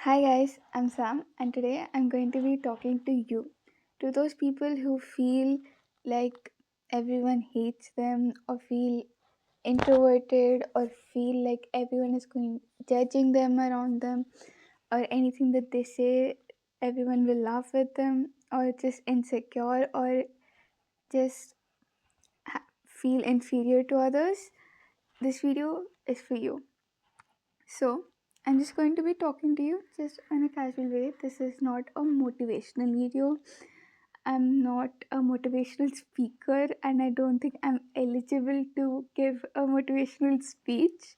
Hi guys, I'm Sam, and today I'm going to be talking to you. To those people who feel like everyone hates them, or feel introverted, or feel like everyone is going judging them around them, or anything that they say, everyone will laugh at them, or just insecure, or just feel inferior to others. This video is for you. So, I'm just going to be talking to you just in a casual way. This is not a motivational video. I'm not a motivational speaker, and I don't think I'm eligible to give a motivational speech.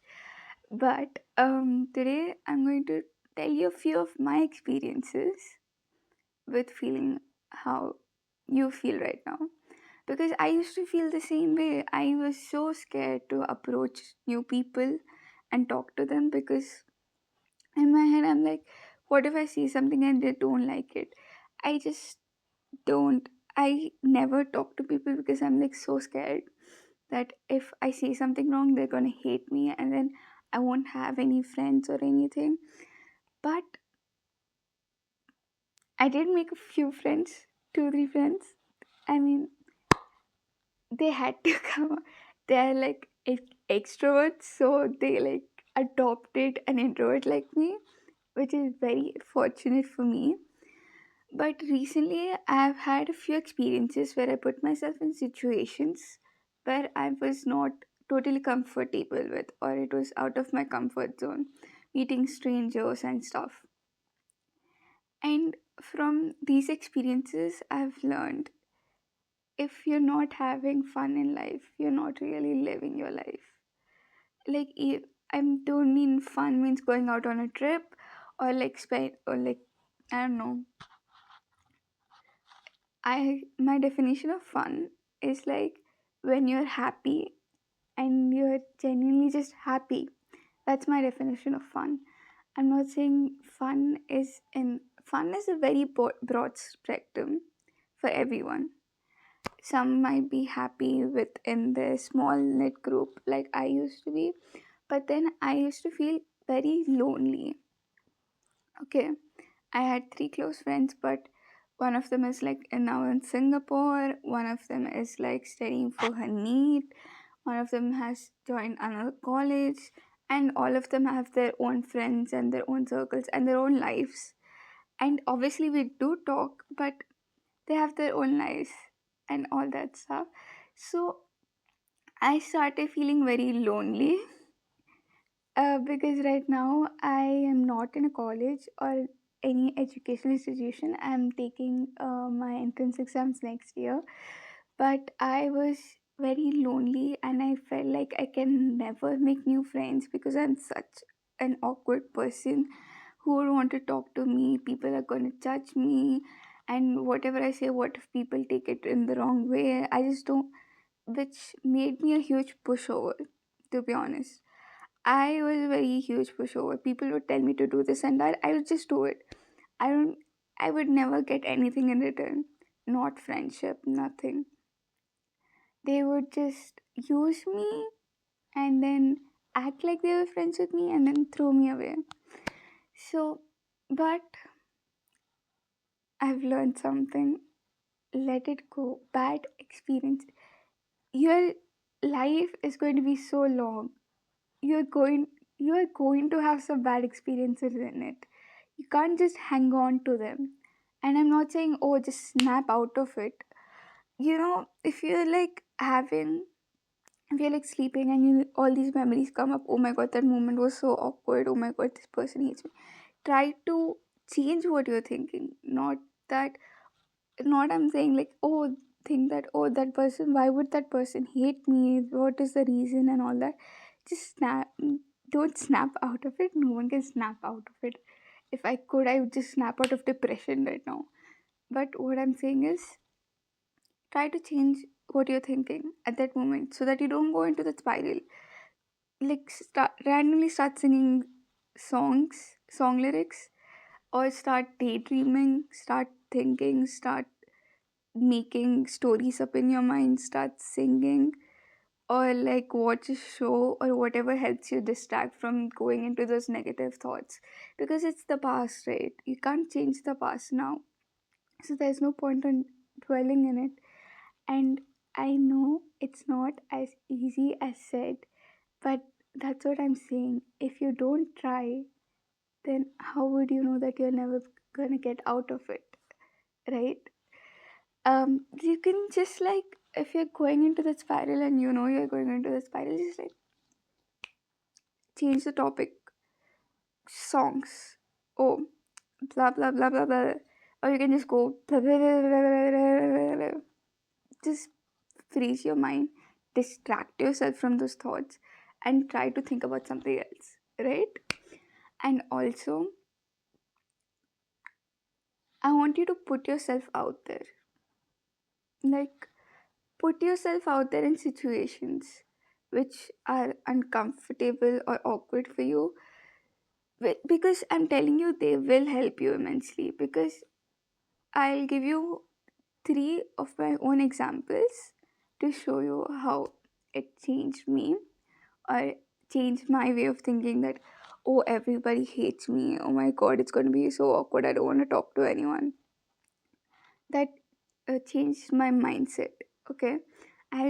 But today I'm going to tell you a few of my experiences with feeling how you feel right now. Because I used to feel the same way. I was so scared to approach new people and talk to them because in my head I'm like, what if I see something and they don't like it? I just don't i never talk to people because I'm like so scared that if I say something wrong they're gonna hate me, and then I won't have any friends or anything. But I did make a few friends, 2 3 friends. I mean, they had to come. They're like extroverts, so they like adopted an introvert like me, which is very fortunate for me. But recently, I've had a few experiences where I put myself in situations where I was not totally comfortable with, or it was out of my comfort zone, meeting strangers and stuff. And from these experiences, I've learned if you're not having fun in life, you're not really living your life. Like, I don't mean fun means going out on a trip or like spend or like, I don't know, I my definition of fun is like when you're happy and you're genuinely just happy. That's my definition of fun. I'm not saying fun is a very broad spectrum for everyone. Some might be happy within their small knit group like I used to be, but then I used to feel very lonely. Okay, I had 3 close friends, but one of them is like now in Singapore. One of them is like studying for her NEET. One of them has joined another college, and all of them have their own friends and their own circles and their own lives. And obviously, we do talk, but they have their own lives and all that stuff. So I started feeling very lonely because right now I am not in a college or any educational institution. I'm taking my entrance exams next year. But I was very lonely and I felt like I can never make new friends because I'm such an awkward person who would want to talk to me. People are going to judge me, and whatever I say, what if people take it in the wrong way? I just don't, which made me a huge pushover, to be honest. I was a very huge pushover. People would tell me to do this and that. I would just do it. I don't. I would never get anything in return. Not friendship. Nothing. They would just use me and then act like they were friends with me and then throw me away. So, but I've learned something. Let it go. Bad experience. Your life is going to be so long. You're going. You are going to have some bad experiences in it. You can't just hang on to them. And I'm not saying, oh, just snap out of it. If you're like having, if you're like sleeping and all these memories come up, oh my god, that moment was so awkward. Oh my god, this person hates me. Try to change what you're thinking. That, not I'm saying like, oh, think that, oh, that person, why would that person hate me? What is the reason and all that? Just don't snap out of it. No one can snap out of it. If I could, I would just snap out of depression right now. But what I'm saying is, try to change what you're thinking at that moment so that you don't go into that spiral. Like, randomly start singing song lyrics, or start daydreaming, start thinking, start making stories up in your mind, start singing, or like watch a show or whatever helps you distract from going into those negative thoughts, because it's the past, right? You can't change the past now, so there's no point in dwelling in it. And I know it's not as easy as said, but that's what I'm saying. If you don't try, then how would you know that you're never gonna get out of it, right? You can just like, if you're going into the spiral and you know you're going into the spiral, just like change the topic. Songs. Oh, blah blah blah blah blah. Or you can just go blah, blah, blah, blah, blah, blah, blah, blah. Just freeze your mind, distract yourself from those thoughts, and try to think about something else, right? And also, I want you to put yourself out there. Like, put yourself out there in situations which are uncomfortable or awkward for you, because I'm telling you, they will help you immensely. Because I'll give you three of my own examples to show you how it changed me, or changed my way of thinking that, oh, everybody hates me. Oh my god, it's going to be so awkward. I don't want to talk to anyone. That changed my mindset. Okay, I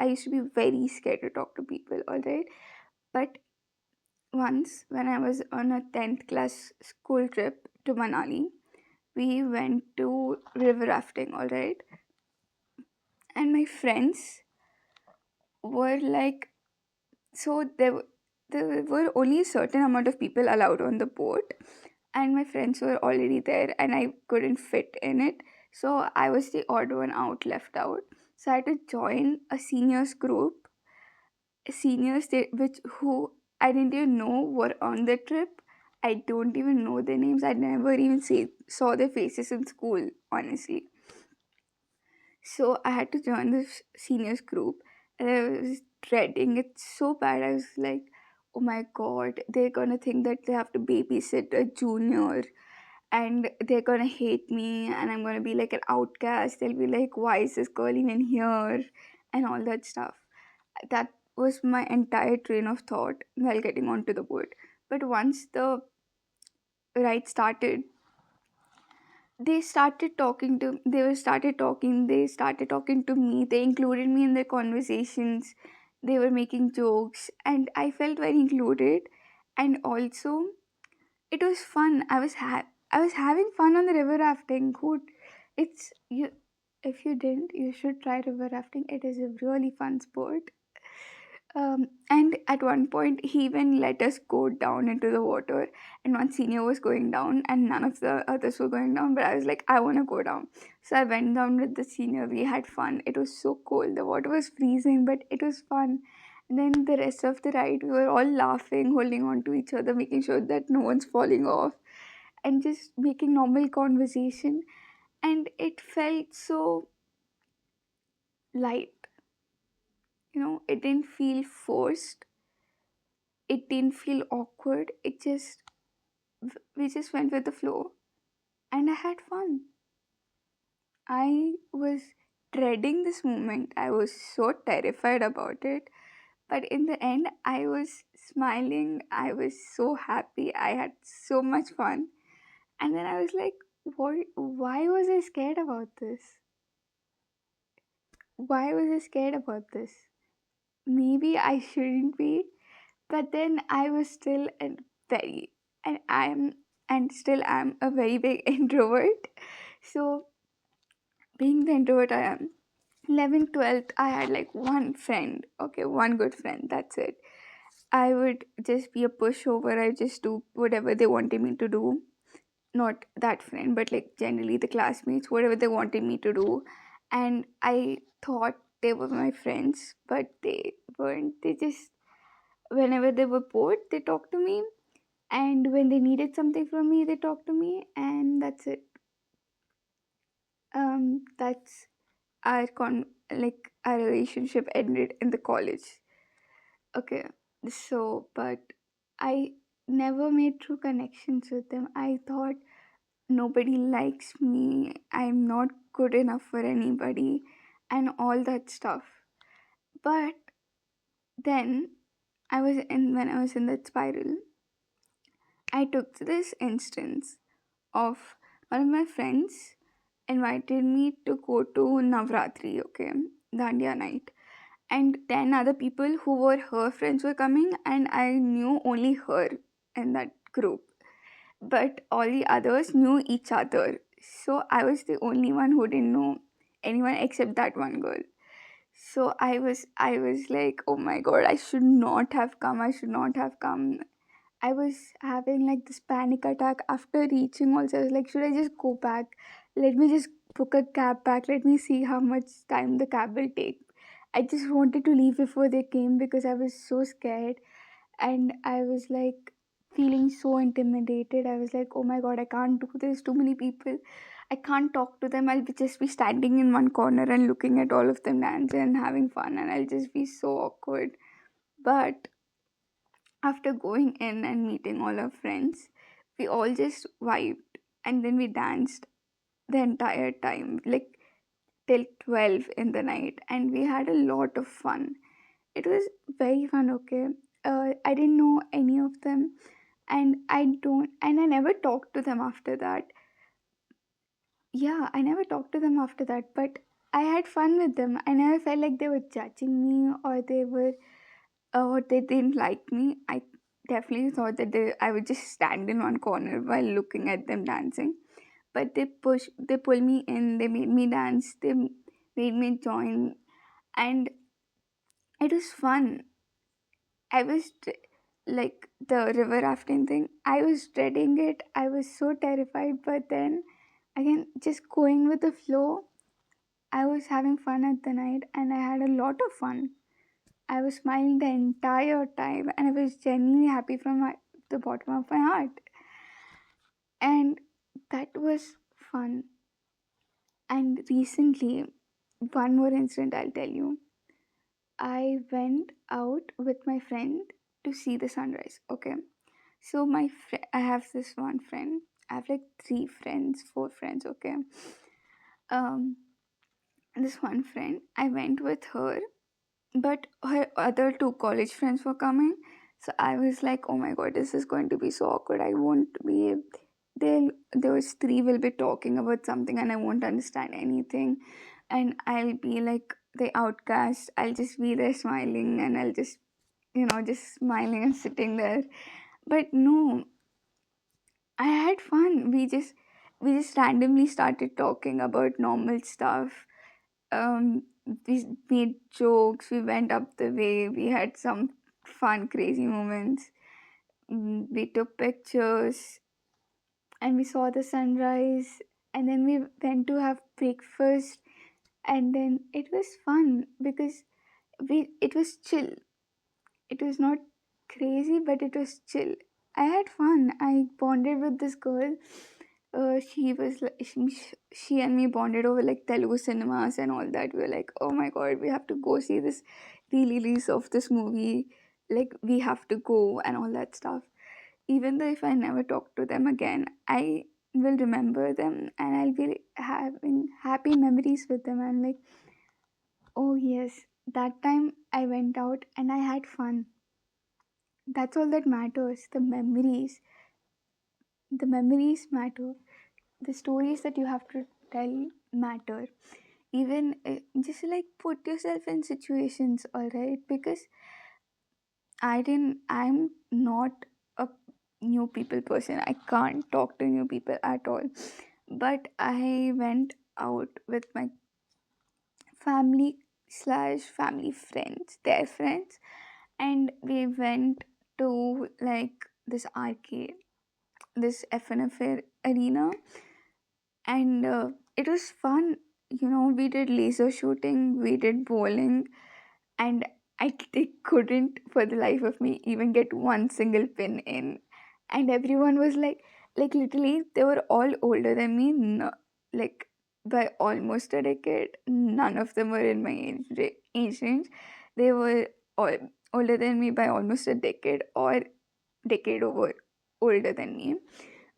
used to be very scared to talk to people. All right, but once when I was on a 10th class school trip to Manali, we went to river rafting. All right, and my friends were like, so there were only a certain amount of people allowed on the boat, and my friends were already there and I couldn't fit in it, so I was the odd one out, left out. So I had to join a seniors group, seniors which who I didn't even know were on the trip. I don't even know their names. I never even saw their faces in school, honestly. So I had to join this seniors group, and I was dreading it so bad. I was like, oh my god, they're gonna think that they have to babysit a junior, and they're gonna hate me, and I'm gonna be like an outcast. They'll be like, why is this girl even here? And all that stuff. That was my entire train of thought while getting onto the boat. But once the ride started, they started talking to me, they included me in their conversations, they were making jokes, and I felt very included. And also, it was fun. I was having fun on the river rafting. Who it's you If you didn't, you should try river rafting. It is a really fun sport. And at one point, he even let us go down into the water. And one senior was going down, and none of the others were going down. But I was like, I want to go down. So I went down with the senior. We had fun. It was so cold. The water was freezing, but it was fun. And then the rest of the ride, we were all laughing, holding on to each other, making sure that no one's falling off, and just making normal conversation. And it felt so light. It didn't feel forced. It didn't feel awkward. We just went with the flow, and I had fun. I was dreading this moment. I was so terrified about it, but in the end I was smiling. I was so happy. I had so much fun. And then I was like, why was I scared about this? Why was I scared about this? Maybe I shouldn't be, but then I was still a very and I am and still am a very big introvert. So being the introvert I am, 11th 12th I had like one friend, okay, one good friend, that's it. I would just be a pushover. I just do whatever they wanted me to do. Not that friend, but like generally the classmates, whatever they wanted me to do. And I thought they were my friends, but they weren't. They just, whenever they were bored, they talked to me, and when they needed something from me, they talked to me, and that's it. That's our relationship ended in the college. Okay, so but I never made true connections with them. I thought nobody likes me, I'm not good enough for anybody, and all that stuff. But Then when I was in that spiral, I took this instance of one of my friends invited me to go to Navratri, okay, Dandiya night. And 10 other people who were her friends were coming, and I knew only her in that group. But all the others knew each other. So I was the only one who didn't know anyone except that one girl. So I was like, oh my god, I should not have come. I should not have come. I was having like this panic attack after reaching also. I was like, should I just go back? Let me just book a cab back. Let me see how much time the cab will take. I just wanted to leave before they came because I was so scared, and I was like feeling so intimidated. I was like, oh my god, I can't do this. Too many people. I can't talk to them. Just be standing in one corner and looking at all of them dance and having fun, and I'll just be so awkward. But after going in and meeting all our friends, we all just vibed, and then we danced the entire time, like till 12 in the night, and we had a lot of fun. It was very fun, okay? I didn't know any of them, and I never talked to them after that. Yeah, I never talked to them after that, but I had fun with them. I never felt like they were judging me or they didn't like me. I definitely thought that I would just stand in one corner while looking at them dancing. But they pulled me in, they made me dance, they made me join, and it was fun. I was like the river rafting thing. I was dreading it. I was so terrified, but then again, just going with the flow, I was having fun at the night, and I had a lot of fun. I was smiling the entire time, and I was genuinely happy from the bottom of my heart. And that was fun. And recently, one more incident I'll tell you. I went out with my friend to see the sunrise. Okay, so I have this one friend. I have like three friends, four friends. Okay, um, this one friend. I went with her, but her other two college friends were coming. So I was like, oh my god, this is going to be so awkward. I won't be. Those three will be talking about something, and I won't understand anything, and I'll be like the outcast. I'll just be there smiling, and I'll just just smiling and sitting there. But no, I had fun. We just randomly started talking about normal stuff. We made jokes. We went up the way. We had some fun, crazy moments. We took pictures, and we saw the sunrise. And then we went to have breakfast, and then it was fun because we it was chill. It was not crazy, but it was chill. I had fun. I bonded with this girl. She was like she and me bonded over like Telugu cinemas and all that. We were like, oh my god, we have to go see this re-release of this movie. Like we have to go and all that stuff. Even though if I never talk to them again, I will remember them, and I'll be having happy memories with them. I'm like, oh yes, that time I went out and I had fun. That's all that matters. The memories matter. The stories that you have to tell matter. Even just like put yourself in situations, all right? Because I'm not a new people person. I can't talk to new people at all. But I went out with my family slash family friends, their friends, and we went to like this arcade, this FNF arena, and it was fun. We did laser shooting, we did bowling, and they couldn't for the life of me even get one single pin in. And everyone was like literally, they were all older than me, no, like by almost a decade. None of them were in my age range. They were all older than me by almost a decade or decade over older than me,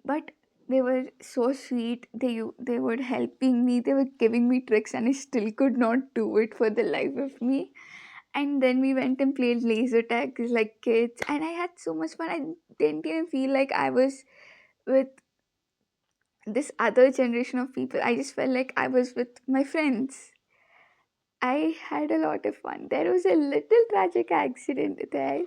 but they were so sweet. They were helping me, they were giving me tricks, and I still could not do it for the life of me. And then we went and played laser tag like kids, and I had so much fun. I didn't even feel like I was with this other generation of people. I just felt like I was with my friends. I had a lot of fun. There was a little tragic accident there,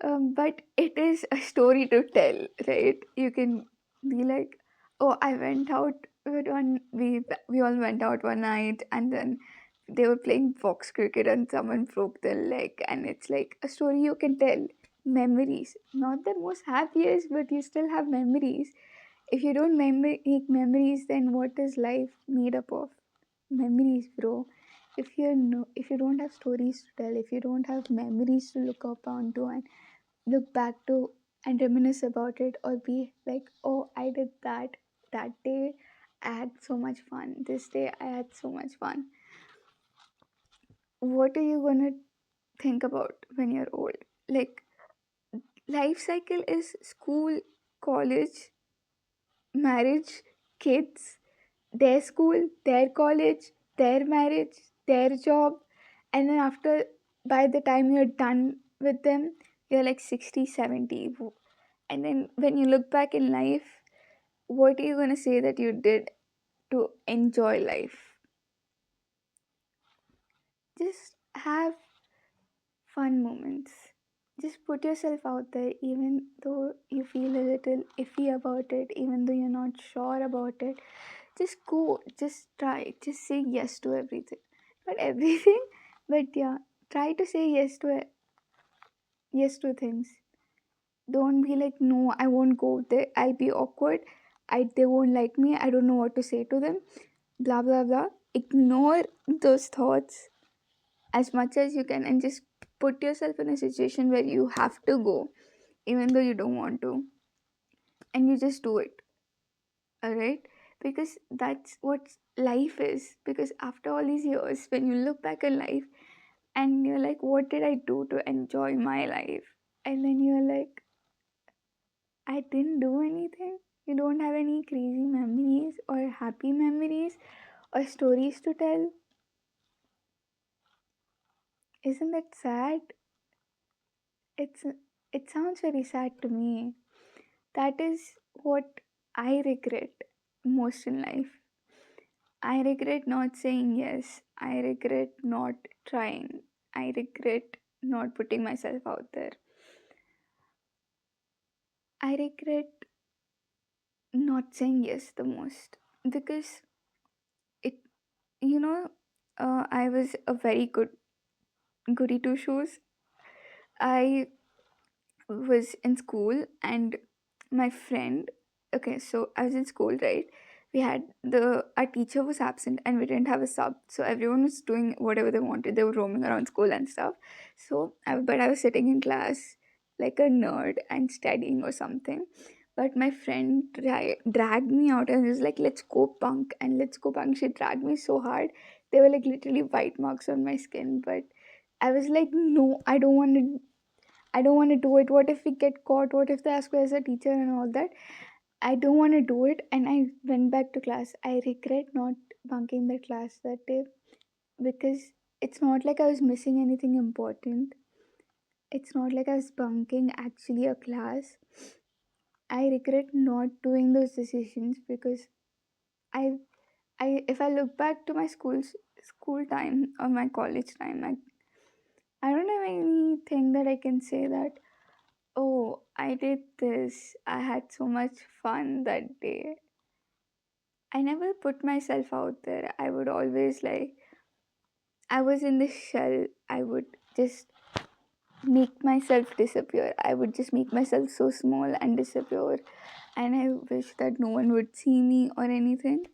but it is a story to tell, right? You can be like, "Oh, I went out with one. We all went out one night, and then they were playing fox cricket, and someone broke their leg." And it's like a story you can tell. Memories, not the most happiest, but you still have memories. If you don't make memories, then what is life made up of? Memories, bro. If you don't have stories to tell, if you don't have memories to look up onto and look back to and reminisce about it, or be like, oh, I did that day. I had so much fun. This day I had so much fun. What are you gonna think about when you're old? Like, life cycle is school, college, marriage, kids, their school, their college, their marriage, their job, and then after, by the time you're done with them, you're like 60, 70. And then when you look back in life, what are you going to say that you did to enjoy life? Just have fun moments. Just put yourself out there, even though you feel a little iffy about it, even though you're not sure about it. Just go, just try, just say yes to everything. Not everything, but yeah, try to say yes to it, yes to things. Don't be like, no, I won't go there. I'll be awkward. They won't like me. I don't know what to say to them. Blah blah blah. Ignore those thoughts as much as you can, and just put yourself in a situation where you have to go, even though you don't want to, and you just do it. All right, because that's what life is. Because after all these years, when you look back in life and you're like, what did I do to enjoy my life? And then you're like, I didn't do anything. You don't have any crazy memories or happy memories or stories to tell. Isn't that sad? It's it sounds very sad to me. That is what I regret most in life. I regret not saying yes. I regret not trying. I regret not putting myself out there. I regret not saying yes the most, because it, you know, I was a very good goody two shoes. I was in school, and my friend, okay, so I was in school, right? We had our teacher was absent, and we didn't have a sub, so everyone was doing whatever they wanted. They were roaming around school and stuff. But I was sitting in class like a nerd and studying or something. But my friend dragged me out and was like, let's go punk, and let's go punk. She dragged me so hard, they were like literally white marks on my skin. But I was like, no, I don't want to do it. What if we get caught? What if they ask me as a teacher and all that? I don't want to do it. And I went back to class. I regret not bunking the class that day, because it's not like I was missing anything important. It's not like I was bunking actually a class. I regret not doing those decisions, because I, if I look back to my school time or my college time, I don't have anything that I can say that, oh, I did this. I had so much fun that day. I never put myself out there. I would always like, I was in the shell. I would just make myself disappear. I would just make myself so small and disappear. And I wish that no one would see me or anything.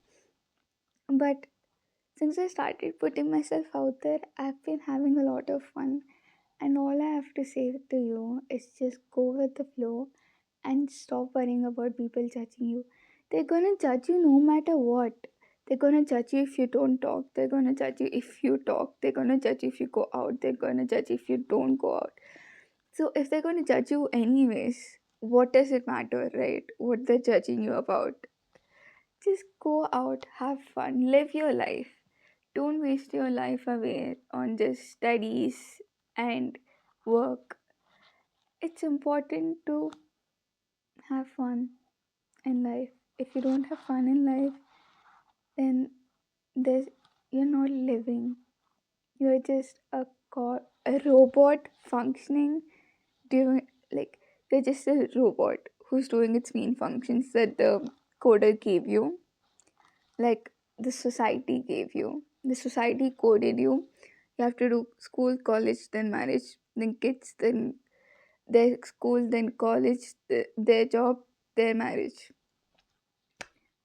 But since I started putting myself out there, I've been having a lot of fun. And all I have to say to you is just go with the flow and stop worrying about people judging you. They're gonna judge you no matter what. They're gonna judge you if you don't talk. They're gonna judge you if you talk. They're gonna judge you if you go out. They're gonna judge you if you don't go out. So if they're gonna judge you anyways, what does it matter, right? What they're judging you about. Just go out, have fun, live your life. Don't waste your life away on just studies and work. It's important to have fun in life. If you don't have fun in life, then there's you're not living. You're just a robot functioning, doing like you're just a robot who's doing its main functions that the coder gave you, like the society gave you. The society coded you. You have to do school, college, then marriage, then kids, then their school, then college, their job, their marriage.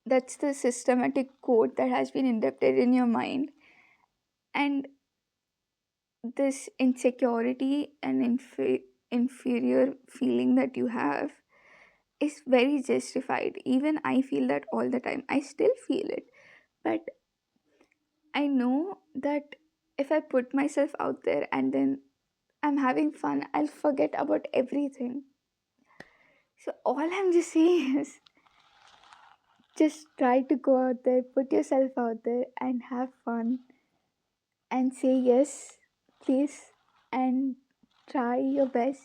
That's the systematic code that has been inducted in your mind. And this insecurity and inferior feeling that you have is very justified. Even I feel that all the time. I still feel it. But I know that if I put myself out there and then I'm having fun, I'll forget about everything. So all I'm just saying is just try to go out there, put yourself out there and have fun and say yes, please, and try your best.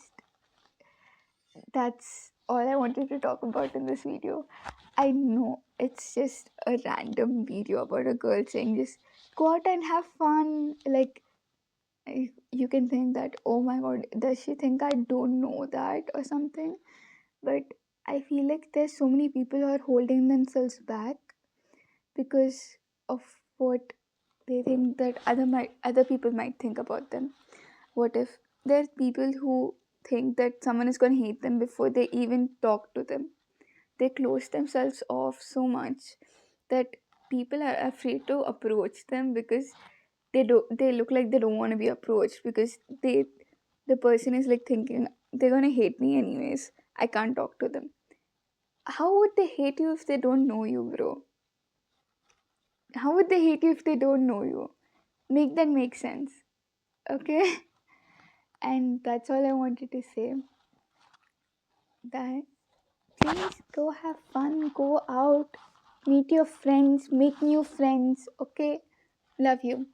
That's all I wanted to talk about in this video. I know it's just a random video about a girl saying just go out and have fun. Like, you can think that, oh my god, does she think I don't know that or something? But I feel like there's so many people who are holding themselves back because of what they think that other people might think about them. What if there's people who think that someone is going to hate them before they even talk to them? They close themselves off so much that people are afraid to approach them because they look like they don't want to be approached because the person is like thinking they're going to hate me anyways. I can't talk to them. How would they hate you if they don't know you, bro? How would they hate you if they don't know you? Make that make sense. Okay? And that's all I wanted to say. That please go have fun, go out, meet your friends, make new friends. Okay? Love you.